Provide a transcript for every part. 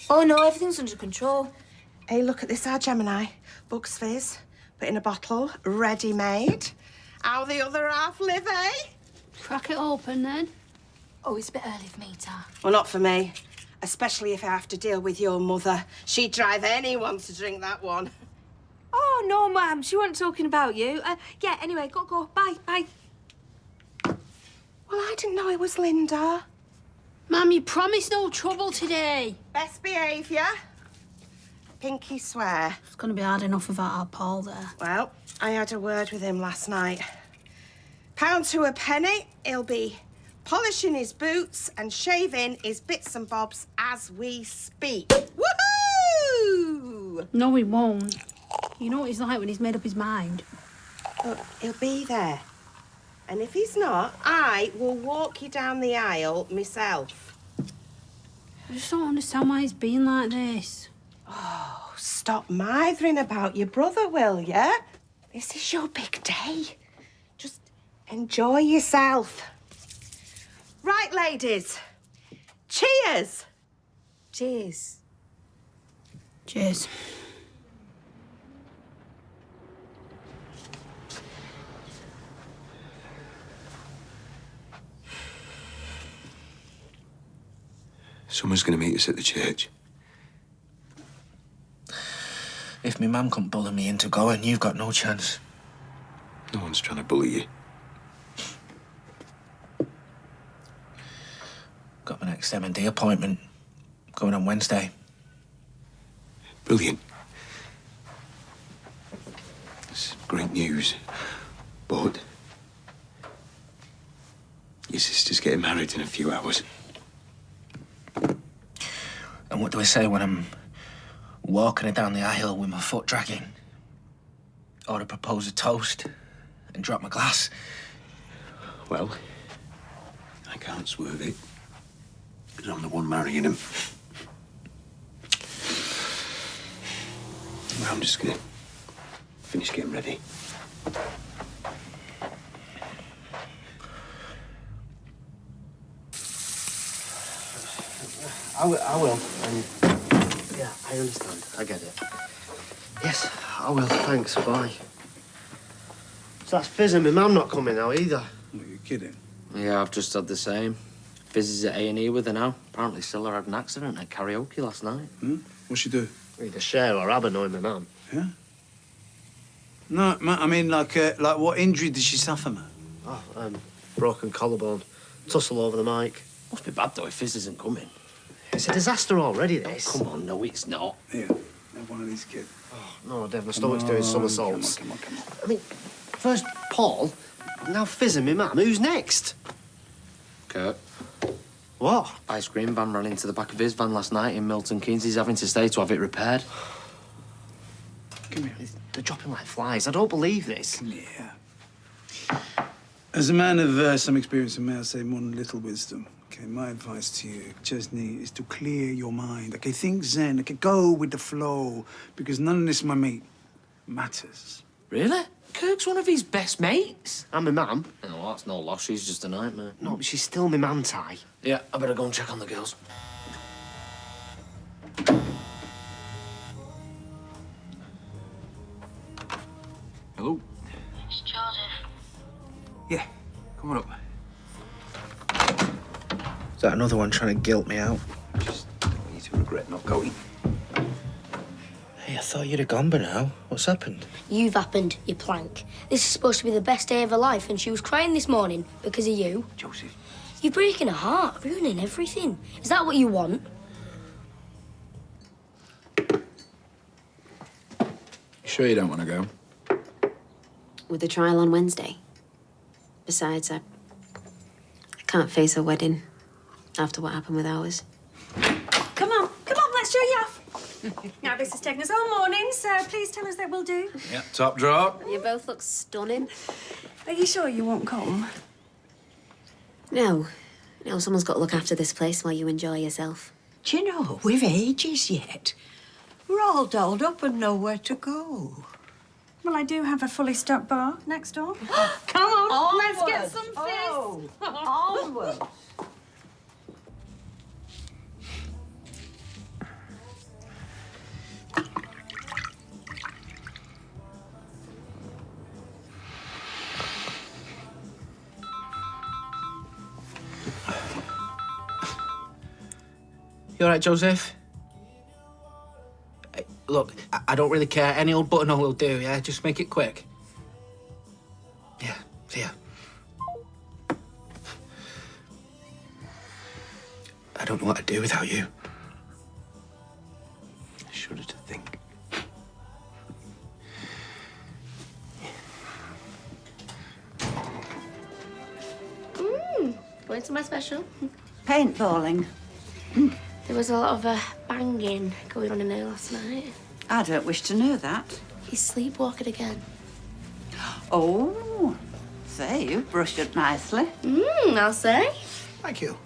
Oh, no, everything's under control. Hey, look at this, our Gemini. Bugs Fizz, put in a bottle, ready-made. How the other half live, eh? Crack it open, then. Oh, it's a bit early for me, Ta. Well, not for me. Especially if I have to deal with your mother. She'd drive anyone to drink that one. Oh, no, Ma'am. She wasn't talking about you. Yeah, anyway, go. Bye. Well, I didn't know it was Linda. Mum, you promised no trouble today. Best behaviour. Pinky swear. It's going to be hard enough without our Paul there. Well, I had a word with him last night. Pound to a penny, he'll be polishing his boots and shaving his bits and bobs as we speak. Woohoo! No, he won't. You know what he's like when he's made up his mind. Look, he'll be there. And if he's not, I will walk you down the aisle myself. I just don't understand why he's being like this. Oh, stop mithering about your brother, will ya? This is your big day. Just enjoy yourself. Right, ladies. Cheers. Cheers. Cheers. Someone's going to meet us at the church. If my mum couldn't bully me into going, you've got no chance. No one's trying to bully you. Got my next M&D appointment. Going on Wednesday. Brilliant. It's great news. But your sister's getting married in a few hours. And what do I say when I'm walking her down the aisle with my foot dragging? Or to propose a toast and drop my glass? Well, I can't swerve it. Because I'm the one marrying him. Well, I'm just going to finish getting ready. I will. Yeah, I understand. I get it. Yes, I will. Thanks. Bye. So that's Fizz and my mum not coming now either. Are you kidding? Yeah, I've just had the same. Fizz is at A&E with her now. Apparently Scylla had an accident at karaoke last night. What'd she do? Either share or have annoying my mum. Yeah? No, I mean, like what injury did she suffer, man? Oh, broken collarbone. Tussle over the mic. Must be bad, though, if Fizz isn't coming. It's a disaster already, this. Come on, no, it's not. Yeah, have one of these kids. Oh, no, Dave, my stomach's doing somersaults. Come on. I mean, first Paul, now Fizz and my mum. Who's next? Kurt. What? Ice cream van ran into the back of his van last night in Milton Keynes. He's having to stay to have it repaired. Come here. They're dropping like flies. I don't believe this. Come here. As a man of some experience, and may I say more than little wisdom, okay, my advice to you, Chesney, is to clear your mind. Okay, think zen. Okay, go with the flow, because none of this, my mate, matters. Really? Kirk's one of his best mates. And my mum. Oh, that's no loss. She's just a nightmare. No, but she's still my man, Ty. Yeah, I better go and check on the girls. Hello? It's Joseph. Yeah, come on up. Is that another one trying to guilt me out? Just don't want you to regret not going. Hey, I thought you'd have gone by now. What's happened? You've happened, you plank. This is supposed to be the best day of her life, and she was crying this morning because of you. Joseph. You're breaking her heart, ruining everything. Is that what you want? You sure you don't want to go? With the trial on Wednesday. Besides, I can't face a wedding after what happened with ours. Come on, let's show you off. Now, this has taken us all morning, so please tell us that we'll do. Yeah, top drawer. You both look stunning. Are you sure you won't come? No. No, someone's got to look after this place while you enjoy yourself. Do you know, we've ages yet. We're all dolled up and know where to go. Well, I do have a fully stocked bar next door. Come on, let's get some fizz. Oh, onward. You all right, Joseph? Hey, look, I don't really care. Any old buttonhole will do, yeah? Just make it quick. Yeah, see ya. I don't know what I'd do without you. I shudder to think. Going somewhere special? Paintballing. There was a lot of banging going on in there last night. I don't wish to know that. He's sleepwalking again. Oh, say, you've brushed up nicely. I'll say. Thank you.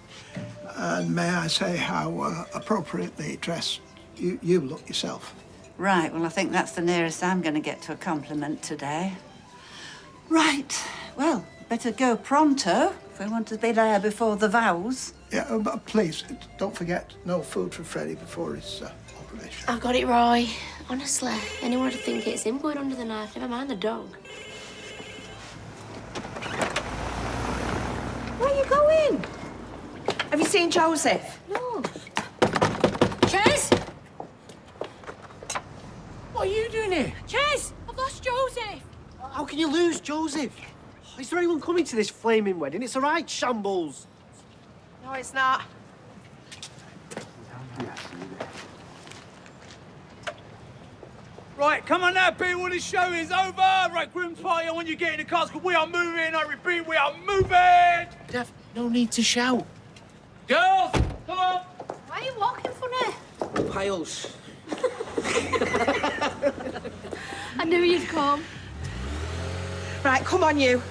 And may I say how appropriately dressed you look yourself? Right, well, I think that's the nearest I'm going to get to a compliment today. Right, well, better go pronto if we want to be there before the vows. Yeah, but please, don't forget, no food for Freddie before his operation. I've got it, Roy. Honestly, anyone would think it's him going under the knife, never mind the dog. Where are you going? Have you seen Joseph? No. Ches! What are you doing here? Ches! I've lost Joseph! How can you lose Joseph? Is there anyone coming to this flaming wedding? It's a right shambles. No, it's not. Right, come on now, people. The show is over. Right, groom's party. I want you to get in the cars because we are moving. I repeat, we are moving. Dev, no need to shout. Girls, come on. Why are you walking funny? Piles. I knew you'd come. Right, come on, you.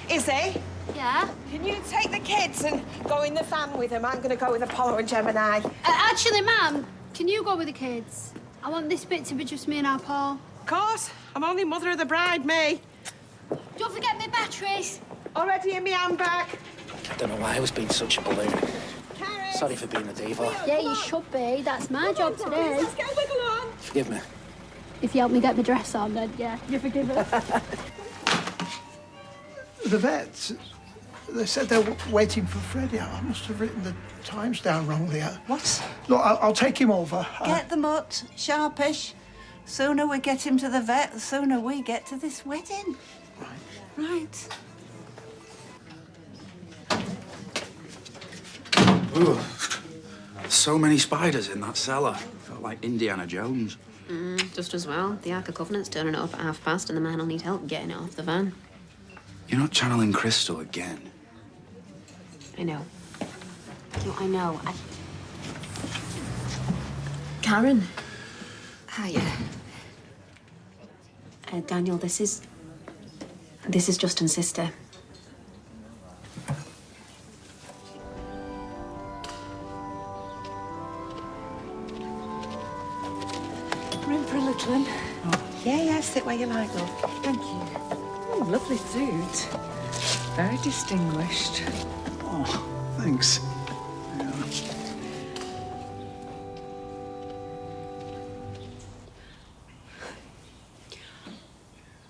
Izzy, Yeah? can you take the kids and go in the van with them? I'm going to go with Apollo and Gemini. Actually, Mum, can you go with the kids? I want this bit to be just me and our Paul. Of course. I'm only mother of the bride, me. Don't forget my batteries. Already in my handbag. I don't know why I was being such a balloon. Carrot. Sorry for being a diva. Yeah, you should be. That's my job today. Let's get a wiggle on. Forgive me. If you help me get my dress on, then yeah, you're forgiven. The vets, they said they were waiting for Freddie. I must have written the times down wrongly. What? Look, I'll take him over. Get the mutt, sharpish. Sooner we get him to the vet, the sooner we get to this wedding. Right. Ooh. So many spiders in that cellar. Felt like Indiana Jones. Just as well. The Ark of Covenant's turning it up at past, and the man will need help getting it off the van. You're not channeling Crystal again. I know. No, I know. Karen. Hiya. Daniel, this is Justin's sister. Room for a little one? Yeah, sit where you like, love. Thank you. Oh, lovely suit. Very distinguished. Oh, thanks.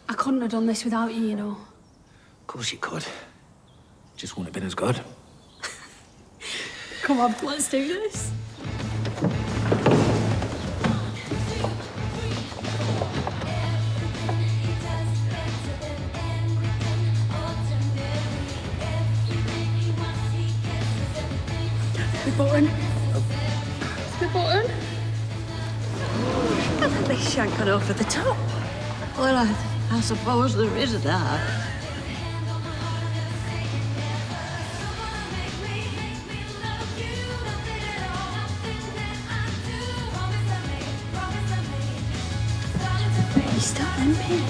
I couldn't have done this without you, you know. Of course you could. Just wouldn't have been as good. Come on, let's do this. The button. The button. Well, at least you ain't gone over the top. Well, I suppose there is that. You stop limping.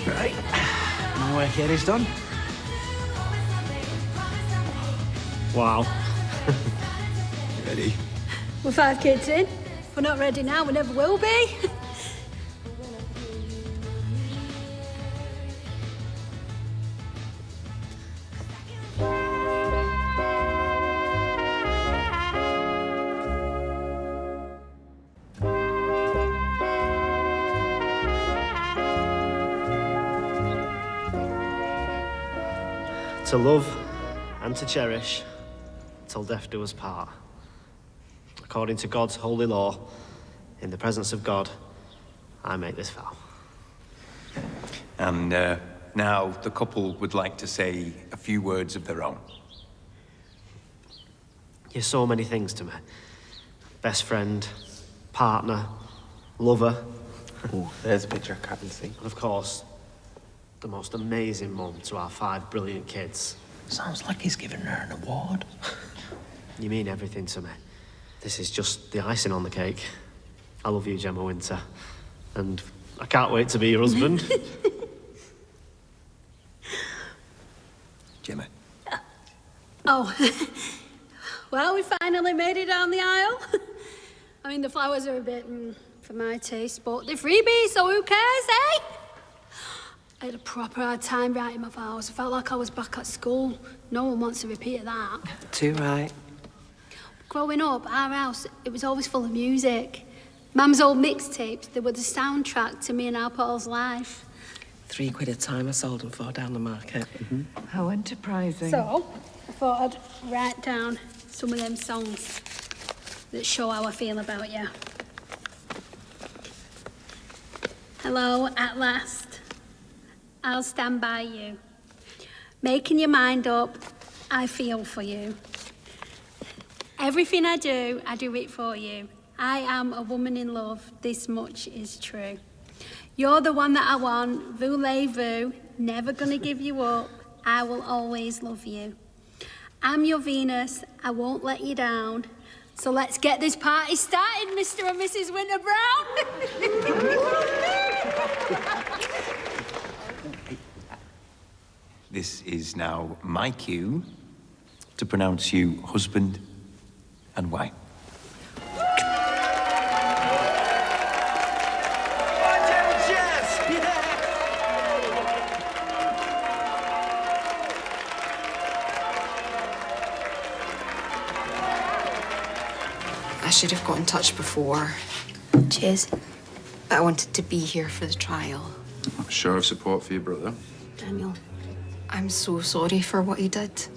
Right. My work here is done. Wow. Ready? We're 5 kids in. If we're not ready now, we never will be. To love and to cherish, till death do us part. According to God's holy law, in the presence of God, I make this vow. And now the couple would like to say a few words of their own. You're so many things to me. Best friend, partner, lover. Oh, there's a picture I can't see. And of course, the most amazing mum to our 5 brilliant kids. Sounds like he's giving her an award. You mean everything to me. This is just the icing on the cake. I love you, Gemma Winter. And I can't wait to be your husband. Gemma. Oh, well, we finally made it down the aisle. I mean, the flowers are a bit for my taste, but they're freebies, so who cares, eh? I had a proper hard time writing my vows. I felt like I was back at school. No one wants to repeat that. Too right. Growing up, our house, it was always full of music. Mum's old mixtapes, they were the soundtrack to me and our Paul's life. £3 a time I sold them for down the market. How enterprising. So, I thought I'd write down some of them songs that show how I feel about you. Hello, at last. I'll stand by you. Making your mind up, I feel for you. Everything I do it for you. I am a woman in love, this much is true. You're the one that I want, voulez-vous, never gonna give you up, I will always love you. I'm your Venus, I won't let you down. So let's get this party started, Mr. and Mrs. Winter Brown. This is now my cue to pronounce you husband and wife. I should have got in touch before. Cheers. But I wanted to be here for the trial. I'm sure of support for your brother. Daniel, I'm so sorry for what he did.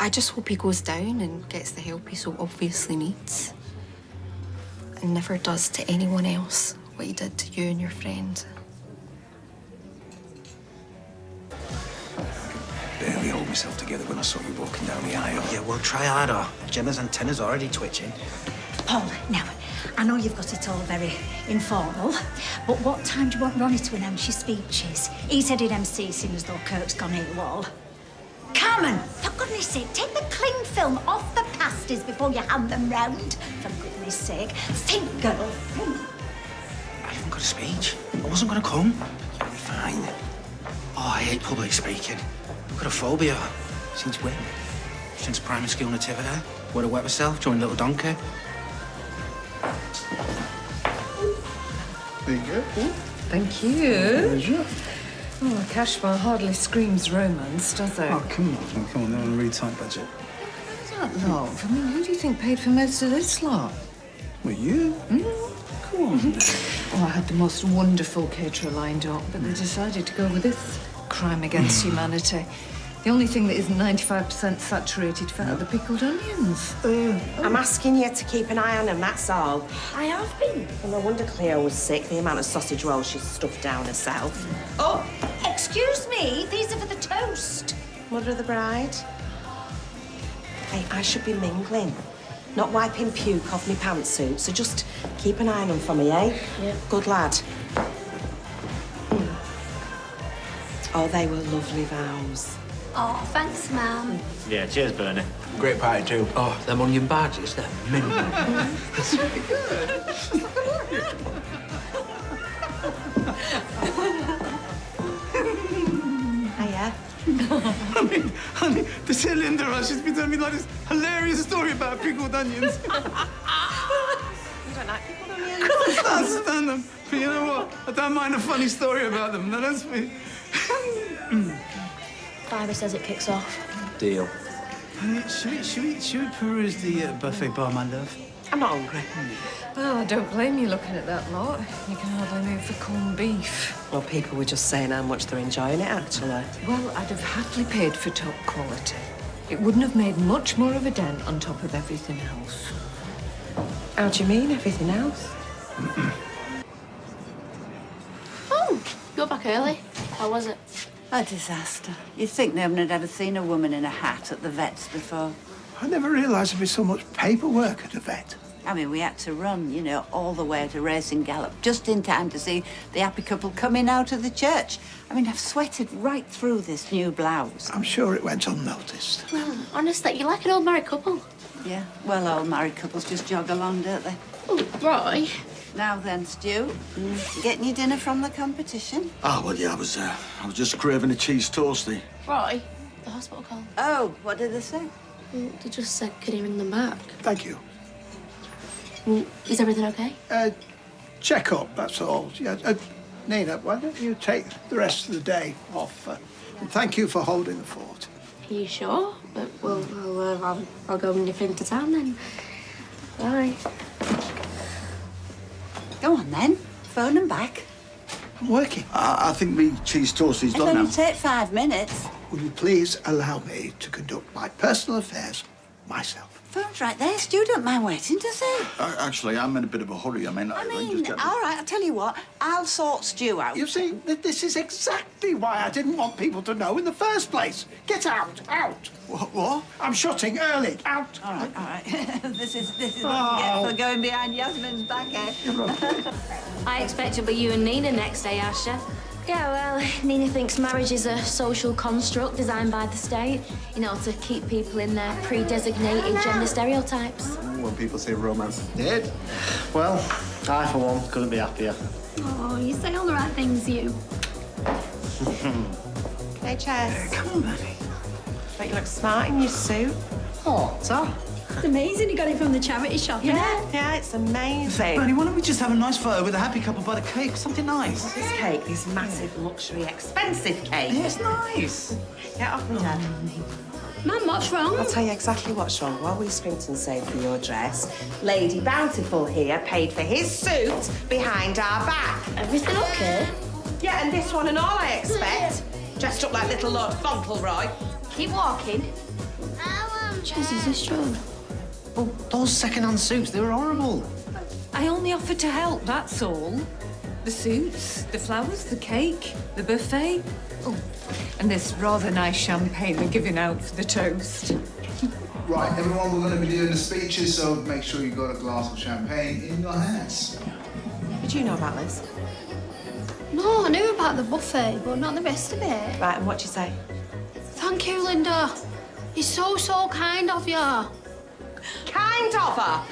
I just hope he goes down and gets the help he so obviously needs. And never does to anyone else what he did to you and your friend. Barely hold myself together when I saw you walking down the aisle. Yeah, well, try harder. Gemma's antenna's already twitching. Paul, now, I know you've got it all very informal, but what time do you want Ronnie to announce your speeches? He's headed MC soon as though Kirk's gone AWOL. Carmen, for goodness sake, take the cling film off the pasties before you hand them round. For goodness sake, think, girl, think. I haven't got a speech. I wasn't gonna come. You'll be fine. Oh, I hate public speaking. I've got a phobia. Since when? Since primary school nativity. Would have wet myself, joined Little Donkey. There you go. Thank you. Oh, a cash bar hardly screams romance, does it? Oh, come on, they're on a really tight budget. That lot. I mean, who do you think paid for most of this lot? Well, you? Come on. Oh, I had the most wonderful caterer lined up, but they decided to go with this crime against humanity. The only thing that isn't 95% saturated fat are the pickled onions. I'm asking you to keep an eye on him, that's all. I have been. And no wonder Cleo was sick, the amount of sausage rolls she stuffed down herself. Oh, excuse me, these are for the toast. Mother of the bride. Hey, I should be mingling, not wiping puke off my pantsuit, so just keep an eye on them for me, eh? Yeah. Good lad. Oh, they were lovely vows. Oh, thanks, Mum. Yeah, cheers, Bernie. Great party, too. Oh, them onion badges, they're mint. That's really good. Hiya. I mean, the cylinder rush has been telling me like this hilarious story about pickled onions. You don't like pickled onions? I can't stand them. But you know what? I don't mind a funny story about them. Now, that's me. Fiver says it kicks off. Deal. Honey, should we peruse the buffet bar, my love? I'm not hungry. Well, I don't blame you looking at that lot. You can hardly move for corned beef. Well, people were just saying how much they're enjoying it, actually. Well, I'd have happily paid for top quality. It wouldn't have made much more of a dent on top of everything else. How do you mean, everything else? Oh, you're back early. How was it? A disaster. You'd think no one had ever seen a woman in a hat at the vet's before. I never realised there'd be so much paperwork at a vet. I mean, we had to run, you know, all the way to Racing Gallop, just in time to see the happy couple coming out of the church. I mean, I've sweated right through this new blouse. I'm sure it went unnoticed. Well, honestly, you're like an old married couple. Yeah, well, old married couples just jog along, don't they? Oh, Roy. Now then, Stu, getting your dinner from the competition? Oh, well, yeah, I was just craving a cheese toasty. Roy, the hospital called. Oh, what did they say? Well, they just said, could you ring them back? Thank you. Well, is everything okay? Check up, that's all. Yeah, Nina, why don't you take the rest of the day off? And thank you for holding the fort. Are you sure? But, well, I'll go and nip into town then. Bye. Go on then, phone them back. I'm working. I think me cheese toasty's It'll done only now. take 5 minutes. Will you please allow me to conduct my personal affairs myself? Phone's right there. Stu don't mind waiting, does he? Actually, I'm in a bit of a hurry. I mean, I mean, just get... all right, I'll tell you what. I'll sort Stu out. You see, this is exactly why I didn't want people to know in the first place. Get out, out. What? I'm shutting early. Out. All right. this is what you get for going behind Yasmin's back, eh? I expect it'll be you and Nina next day, Asha. Yeah, well, Nina thinks marriage is a social construct designed by the state, you know, to keep people in their pre-designated gender stereotypes. When people say romance is dead. Well, I, for one, couldn't be happier. Oh, you say all the right things, you. Hey, Chess. Come on, Manny. But you look smart in your suit. Oh, Ta. It's amazing you got it from the charity shop, isn't it? Yeah, it's amazing. Bernie, why don't we just have a nice photo with a happy couple by the cake? Something nice. This cake, this massive, luxury, expensive cake. Yeah, it's nice. Get off me, Dad. Mum, what's wrong? I'll tell you exactly what's wrong. While we scrimped and saved for your dress, Lady Bountiful here paid for his suit behind our back. Everything okay? Yeah, and this one and all, I expect. Dressed up like little Lord Fauntleroy. Keep walking. Jess, is this true? Oh, those second-hand suits, they were horrible. I only offered to help, that's all. The suits, the flowers, the cake, the buffet. Oh, and this rather nice champagne they're giving out for the toast. Right, everyone, we're going to be doing the speeches, so make sure you've got a glass of champagne in your hands. Did you know about this? No, I knew about the buffet, but not the rest of it. Right, and what'd you say? Thank you, Linda. You're so kind of you. Kind of her?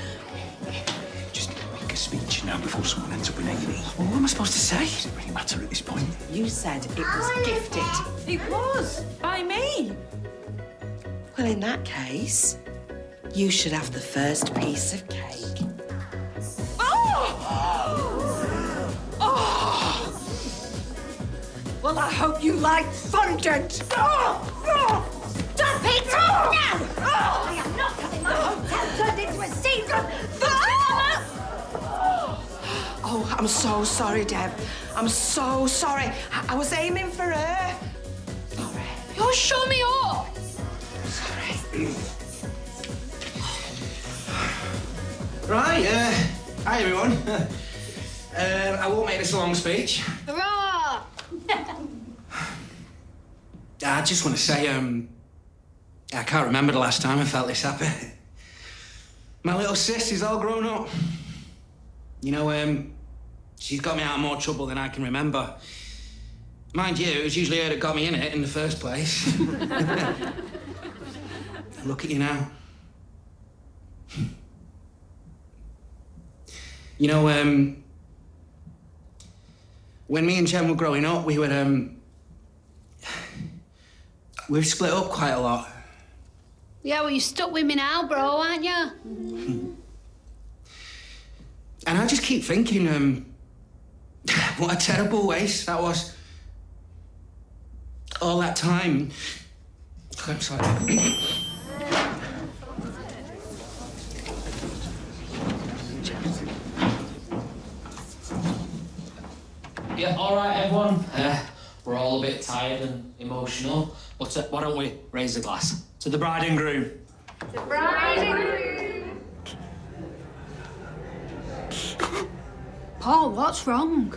Just make a speech now before someone ends up in A&E. Well, what am I supposed to say? Does it really matter at this point? You said it was gifted. It was, by me. Well, in that case, you should have the first piece of cake. Well, I hope you like fondant. Stop it! No! I am not having my hotel turned into a scene from... Oh, I'm so sorry, Deb. I'm so sorry. I was aiming for her. Sorry. You'll show me up. Right, hi, everyone. I won't make this a long speech. Hurrah! I just want to say, I can't remember the last time I felt this happy. My little sis is all grown up. You know, she's got me out of more trouble than I can remember. Mind you, it was usually her that got me in it in the first place. Look at you now. You know, when me and Jen were growing up, we were split up quite a lot. Yeah, well, you're stuck with me now, bro, aren't you? And I just keep thinking, what a terrible waste that was. All that time. I'm sorry. Yeah, all right, everyone. We're all a bit tired and emotional, but why don't we raise a glass? To the bride and groom. The bride and groom. Paul, what's wrong?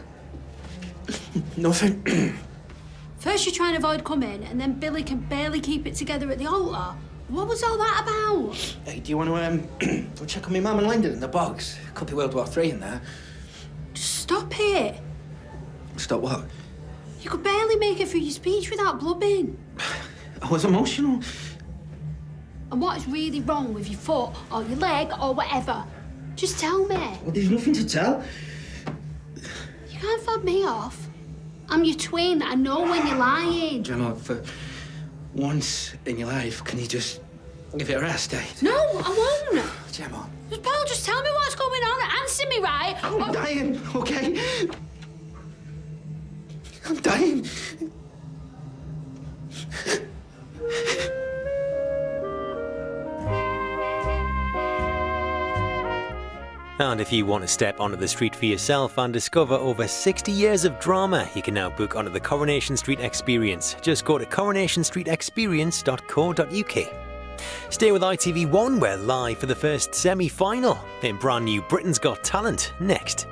Nothing. First you try and avoid coming, and then Billy can barely keep it together at the altar. What was all that about? Hey, do you want to go check on my mum and Lyndon in the box? Could be World War III in there. Just stop it. Stop what? You could barely make it through your speech without blubbing. I was emotional. And what is really wrong with your foot or your leg or whatever? Just tell me. Well, there's nothing to tell. You can't fob me off. I'm your twin. I know when you're lying. Gemma, for once in your life, can you just give it a rest, eh? No, I won't. Gemma. Paul, just tell me what's going on. Answer me right. I'm dying, okay? I'm dying. And if you want to step onto the street for yourself and discover over 60 years of drama, you can now book onto the Coronation Street Experience. Just go to coronationstreetexperience.co.uk. Stay with ITV1, we're live for the first semi-final in brand new Britain's Got Talent next.